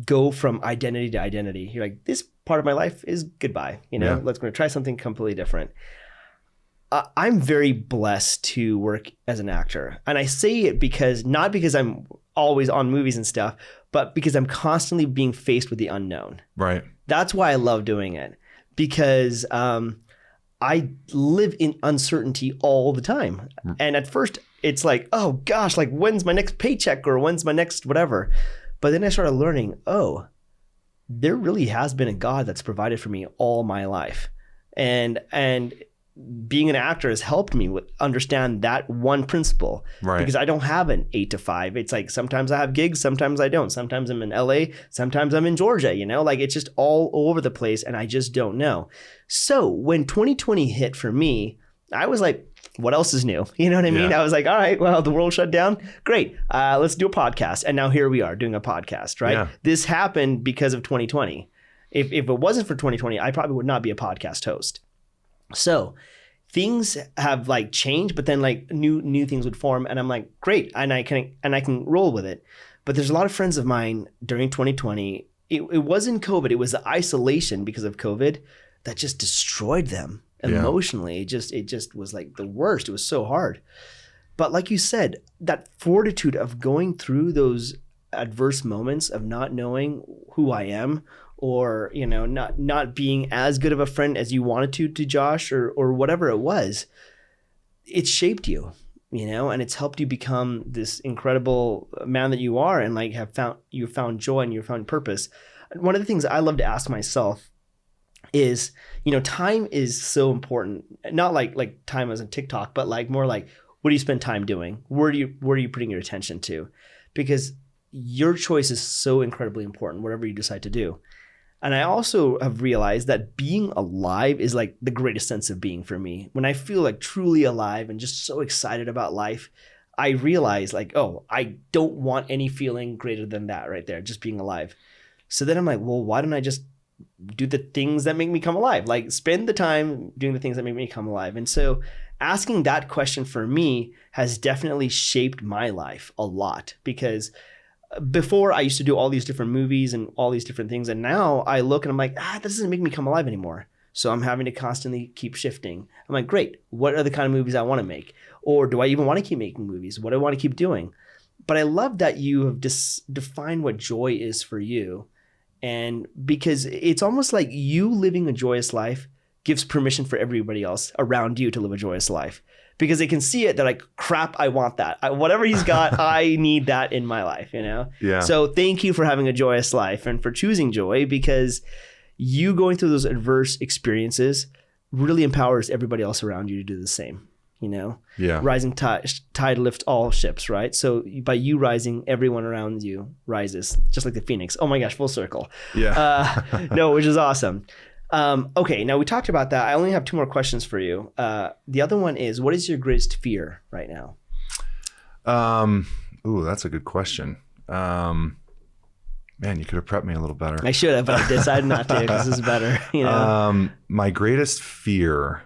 go from identity to identity. You're like, this part of my life is goodbye. Let's go try something completely different. I'm very blessed to work as an actor, and I say it not because I'm always on movies and stuff, but because I'm constantly being faced with the unknown. Right. That's why I love doing it, because I live in uncertainty all the time. And at first it's like, oh gosh, like when's my next paycheck or when's my next whatever? But then I started learning, there really has been a God that's provided for me all my life. And being an actor has helped me understand that one principle, right? Because I don't have an 8 to 5. It's like sometimes I have gigs, sometimes I don't. Sometimes I'm in LA, sometimes I'm in Georgia. Like it's just all over the place, and I just don't know. So when 2020 hit for me, I was like, what else is new? You know what I mean? I was like, all right, well, the world shut down. Great. Let's do a podcast. And now here we are doing a podcast, right? Yeah. This happened because of 2020. If it wasn't for 2020, I probably would not be a podcast host. So things have like changed, but then like new things would form, and I'm like, great, and I can roll with it. But there's a lot of friends of mine during 2020. It wasn't COVID, it was the isolation because of COVID that just destroyed them emotionally. It just was like the worst. It was so hard. But like you said, that fortitude of going through those adverse moments of not knowing who I am, or not being as good of a friend as you wanted to Josh, or whatever it was, it shaped you, and it's helped you become this incredible man that you are, and like you found joy and you found purpose. One of the things I love to ask myself is, time is so important. Not like time as in TikTok, but like more like, what do you spend time doing? Where are you putting your attention to? Because your choice is so incredibly important, whatever you decide to do. And I also have realized that being alive is like the greatest sense of being for me. When I feel like truly alive and just so excited about life, I realize like, I don't want any feeling greater than that right there, just being alive. So then I'm like, well, why don't I just do the things that make me come alive? Like spend the time doing the things that make me come alive. And so asking that question for me has definitely shaped my life a lot, because before I used to do all these different movies and all these different things. And now I look and I'm like, that doesn't make me come alive anymore. So I'm having to constantly keep shifting. I'm like, great. What are the kind of movies I want to make? Or do I even want to keep making movies? What do I want to keep doing? But I love that you have defined what joy is for you. And because it's almost like you living a joyous life gives permission for everybody else around you to live a joyous life. Because they can see it, they're like, crap, I want that. Whatever he's got, I need that in my life, Yeah. So thank you for having a joyous life and for choosing joy, because you going through those adverse experiences really empowers everybody else around you to do the same, Yeah. Rising tide lifts all ships, right? So by you rising, everyone around you rises, just like the phoenix. Oh my gosh, full circle. Yeah. No, which is awesome. Okay, now we talked about that. I only have 2 more questions for you. The other one is, what is your greatest fear right now? That's a good question. Man, you could have prepped me a little better. I should have, but I decided not to, because this is better. My greatest fear,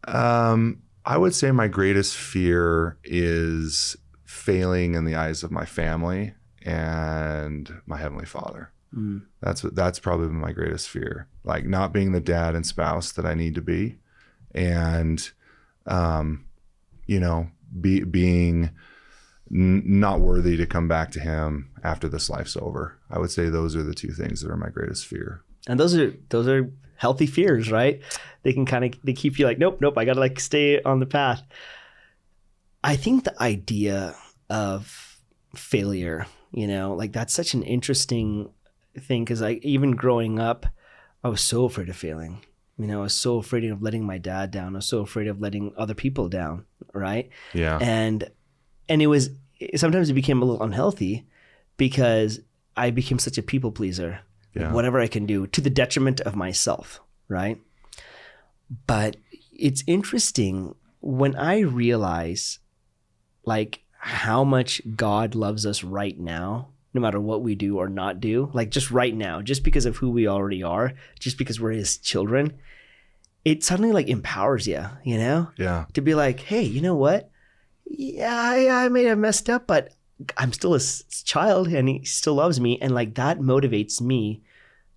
I would say my greatest fear is failing in the eyes of my family and my Heavenly Father. That's probably my greatest fear, like not being the dad and spouse that I need to be, and being not worthy to come back to Him after this life's over. I would say those are the two things that are my greatest fear. And those are healthy fears, right? They can they keep you like, nope, I gotta like stay on the path. I think the idea of failure, like that's such an interesting thing, because even growing up, I was so afraid of failing. I was so afraid of letting my dad down. I was so afraid of letting other people down, right? Yeah. And sometimes it became a little unhealthy because I became such a people pleaser. Yeah. Whatever I can do to the detriment of myself, right? But it's interesting when I realize like how much God loves us right now, no matter what we do or not do, like just right now, just because of who we already are, just because we're His children, it suddenly like empowers you, Yeah. to be like, hey, you know what? Yeah, I may have messed up, but I'm still His child and He still loves me. And like that motivates me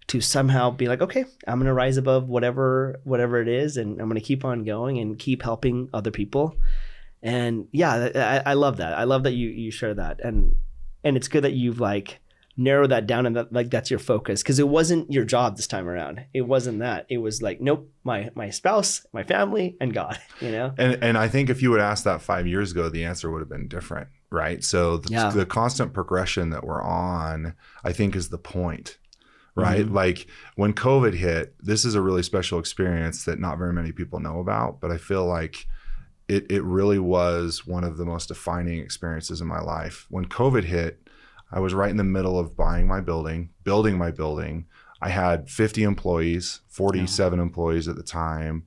to somehow be like, okay, I'm going to rise above whatever it is. And I'm going to keep on going and keep helping other people. And yeah, I love that. I love that you share that. And it's good that you've like narrowed that down and that like that's your focus, because it wasn't your job this time around. It wasn't that. It was like, nope, my spouse, my family, and God, And I think if you would ask that 5 years ago, the answer would have been different, right? So the constant progression that we're on, I think, is the point, right? Mm-hmm. Like when COVID hit, this is a really special experience that not very many people know about, but I feel like it really was one of the most defining experiences in my life. When COVID hit, I was right in the middle of building my building. I had 50 employees, 47 employees at the time.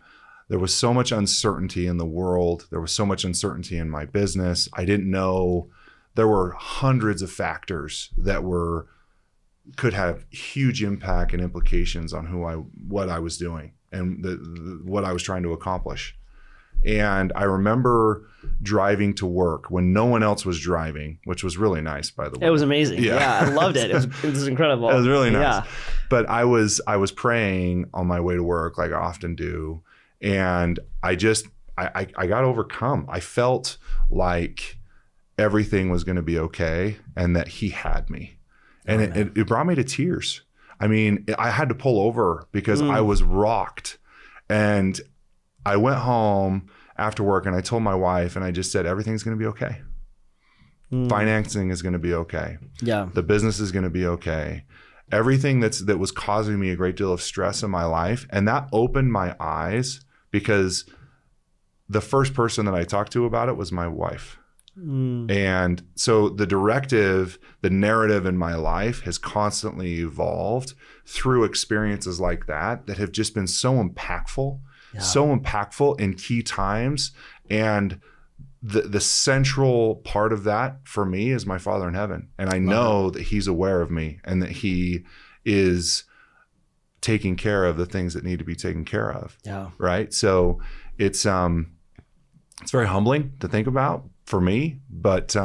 There was so much uncertainty in the world. There was so much uncertainty in my business. I didn't know. There were hundreds of factors that could have huge impact and implications on what I was doing and what I was trying to accomplish. And I remember driving to work when no one else was driving, which was really nice, by the way. It was amazing. Yeah, I loved it. It was incredible. It was really nice. Yeah. But I was praying on my way to work, like I often do. And I got overcome. I felt like everything was going to be okay and that He had me. And it brought me to tears. I mean, I had to pull over because I was rocked. And I went home after work and I told my wife and I just said, everything's going to be okay. Financing is going to be okay. Yeah. The business is going to be okay. Everything that was causing me a great deal of stress in my life. And that opened my eyes because the first person that I talked to about it was my wife. And so the narrative in my life has constantly evolved through experiences like that have just been so impactful. Yeah. So impactful in key times. And the central part of that for me is my Father in heaven. And I know that He's aware of me and that He is taking care of the things that need to be taken care of. Yeah. Right. So it's very humbling to think about for me, but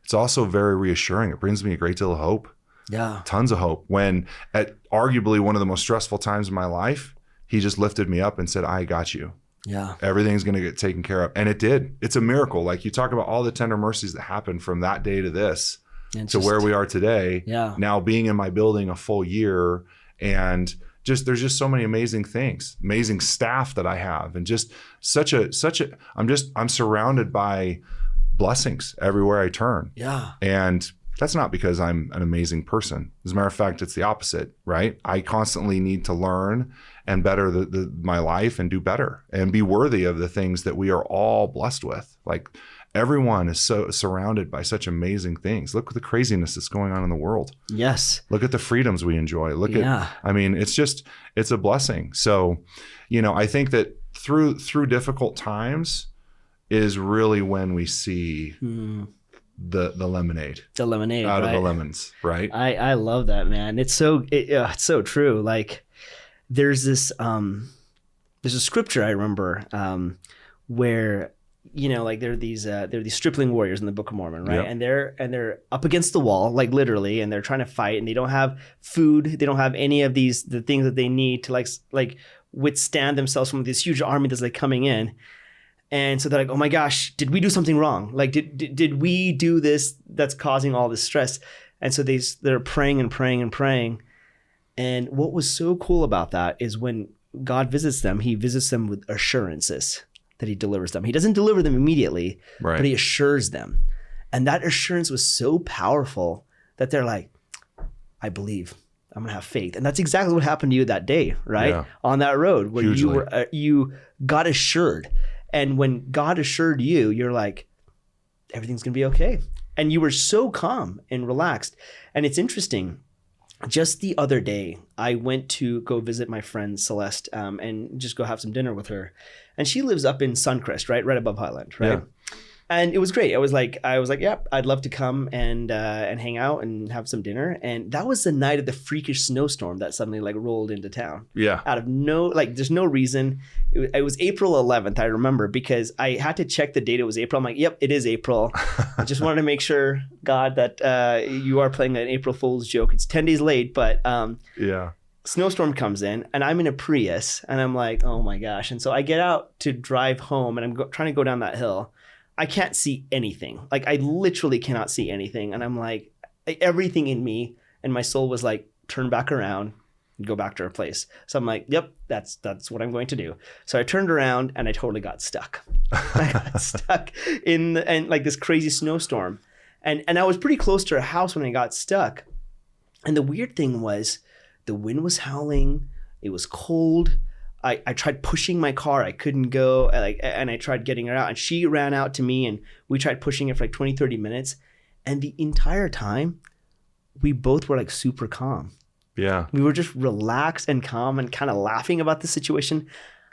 it's also very reassuring. It brings me a great deal of hope. Yeah. Tons of hope. When at arguably one of the most stressful times in my life, He just lifted me up and said, I got you. Yeah. Everything's going to get taken care of. And it did. It's a miracle. Like you talk about all the tender mercies that happened from that day to this, to where we are today. Yeah. Now being in my building a full year, and there's just so many amazing things, amazing staff that I have, and just I'm surrounded by blessings everywhere I turn. Yeah. And that's not because I'm an amazing person. As a matter of fact, it's the opposite, right? I constantly need to learn and better my life and do better and be worthy of the things that we are all blessed with. Like everyone is so surrounded by such amazing things. Look at the craziness that's going on in the world. Yes. Look at the freedoms we enjoy. It's a blessing. So, I think that through difficult times is really when we see the lemonade out of the lemons, right? I love that, man. It's so true. Like there's this there's a scripture I remember where, you know, like there are these stripling warriors in the Book of Mormon, right? Yep. And they're up against the wall, like literally, and they're trying to fight, and they don't have food, they don't have any of the things that they need to like withstand themselves from this huge army that's like coming in. And so they're like, oh my gosh, did we do something wrong? Like, did we do this that's causing all this stress? And so they're praying and praying and praying. And what was so cool about that is when God visits them, he visits them with assurances that he delivers them. He doesn't deliver them immediately, Right. but he assures them. And that assurance was so powerful that they're like, I believe. I'm gonna have faith. And that's exactly what happened to you that day, right? Yeah. On that road where Hugely. you got assured. And when God assured you, you're like, everything's gonna be okay. And you were so calm and relaxed. And it's interesting. Just the other day, I went to go visit my friend Celeste and just go have some dinner with her. And she lives up in Suncrest, right above Highland, right? Yeah. And it was great. I was like, yeah, I'd love to come and hang out and have some dinner. And that was the night of the freakish snowstorm that suddenly like rolled into town. Yeah. Out of there's no reason. It was April 11th, I remember, because I had to check the date. It was April. I'm like, yep, it is April. I just wanted to make sure, God, that you are playing an April Fool's joke. It's 10 days late, but Yeah. snowstorm comes in and I'm in a Prius and I'm like, oh my gosh. And so I get out to drive home and I'm trying to go down that hill. I can't see anything. Like I literally cannot see anything. And I'm like, everything in me and my soul was like, turn back around and go back to our place. So I'm like, yep, that's what I'm going to do. So I turned around and I totally got stuck. I got stuck in like this crazy snowstorm. And I was pretty close to our house when I got stuck. And the weird thing was the wind was howling. It was cold. I tried pushing my car. I couldn't go. And I tried getting her out. And she ran out to me and we tried pushing it for like 20, 30 minutes. And the entire time, we both were like super calm. Yeah. We were just relaxed and calm and kind of laughing about the situation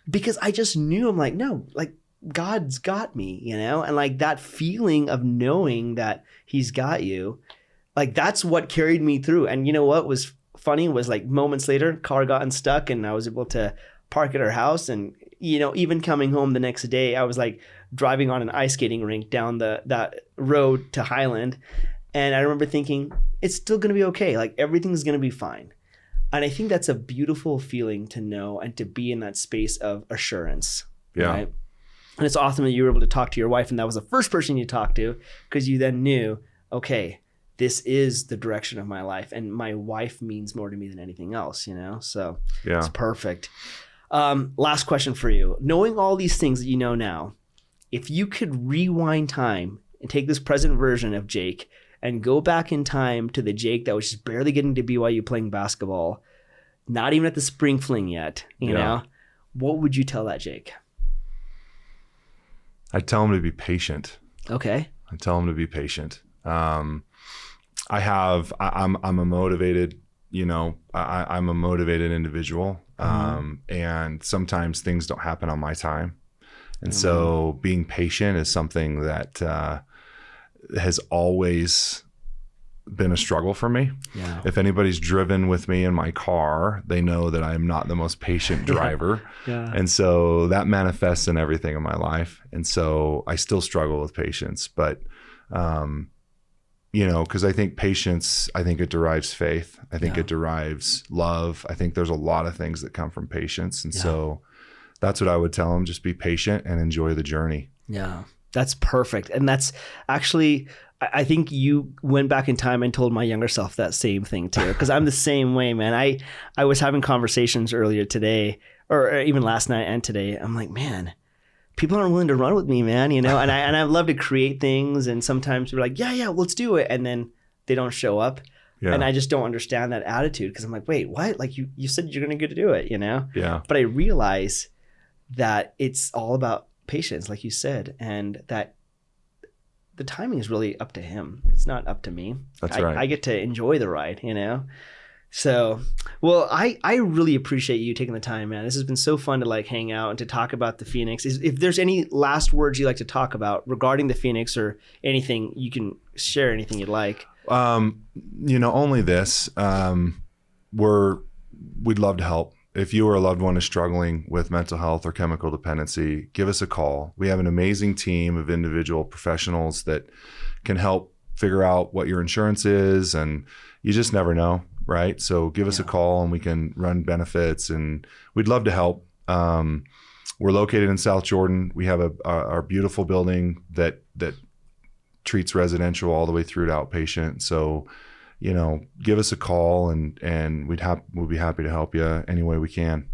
because I just knew, I'm like, no, like God's got me, you know? And like that feeling of knowing that he's got you, like that's what carried me through. And you know what was funny was like moments later, car got unstuck and I was able to park at our house. And, you know, even coming home the next day, I was like driving on an ice skating rink down that road to Highland. And I remember thinking, it's still going to be okay. Like everything's going to be fine. And I think that's a beautiful feeling to know and to be in that space of assurance. Yeah. Right? And it's awesome that you were able to talk to your wife and that was the first person you talked to because you then knew, okay, this is the direction of my life. And my wife means more to me than anything else, you know? So Yeah. it's perfect. Last question for you. Knowing all these things that you know now, if you could rewind time and take this present version of Jake and go back in time to the Jake that was just barely getting to BYU playing basketball, not even at the spring fling yet, you know, what would you tell that Jake? I'd tell him to be patient. Okay. I'd tell him to be patient. I'm a motivated, you know, I'm a motivated individual. And sometimes things don't happen on my time. And so being patient is something that has always been a struggle for me. Yeah. If anybody's driven with me in my car, they know that I'm not the most patient driver. Yeah. And so that manifests in everything in my life. And so I still struggle with patience, but you know, because I think patience, I think it derives faith. I think it derives love. I think there's a lot of things that come from patience. And so that's what I would tell them. Just be patient and enjoy the journey. Yeah, that's perfect. And that's actually, I think you went back in time and told my younger self that same thing too. Because I'm the same way, man. I was having conversations earlier today or even last night and today. I'm like, man, people aren't willing to run with me, man, you know, and I love to create things. And sometimes we're like, yeah, let's do it. And then they don't show up. Yeah. And I just don't understand that attitude because I'm like, wait, what? Like you said you're going to get to do it, you know? Yeah. But I realize that it's all about patience, like you said, and that the timing is really up to him. It's not up to me. That's right. I get to enjoy the ride, you know? So, well, I really appreciate you taking the time, man. This has been so fun to like hang out and to talk about the Phoenix. If there's any last words you'd like to talk about regarding the Phoenix or anything, you can share anything you'd like. You know, only this. We'd love to help. if you or a loved one is struggling with mental health or chemical dependency, give us a call. We have an amazing team of individual professionals that can help figure out what your insurance is, and you just never know, right? So give us a call and we can run benefits, and we'd love to help. We're located in South Jordan. We have our beautiful building that treats residential all the way through to outpatient. So, give us a call and we'll be happy to help you any way we can.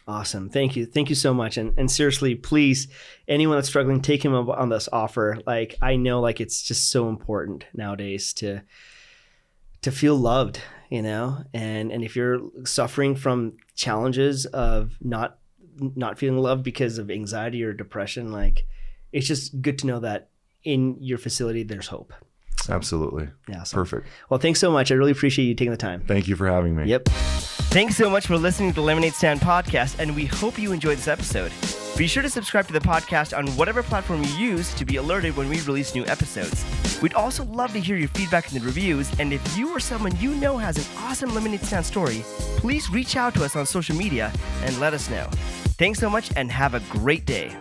Awesome. Thank you. Thank you so much. And seriously, please, anyone that's struggling, take him up on this offer. Like, I know it's just so important nowadays to feel loved, and if you're suffering from challenges of not feeling loved because of anxiety or depression, it's just good to know that in your facility, there's hope. So, absolutely. Yeah. Perfect. Well, thanks so much. I really appreciate you taking the time. Thank you for having me. Yep. Thanks so much for listening to the Lemonade Stand podcast, and we hope you enjoyed this episode. Be sure to subscribe to the podcast on whatever platform you use to be alerted when we release new episodes. We'd also love to hear your feedback in the reviews, and if you or someone you know has an awesome Lemonade Stand story, please reach out to us on social media and let us know. Thanks so much and have a great day.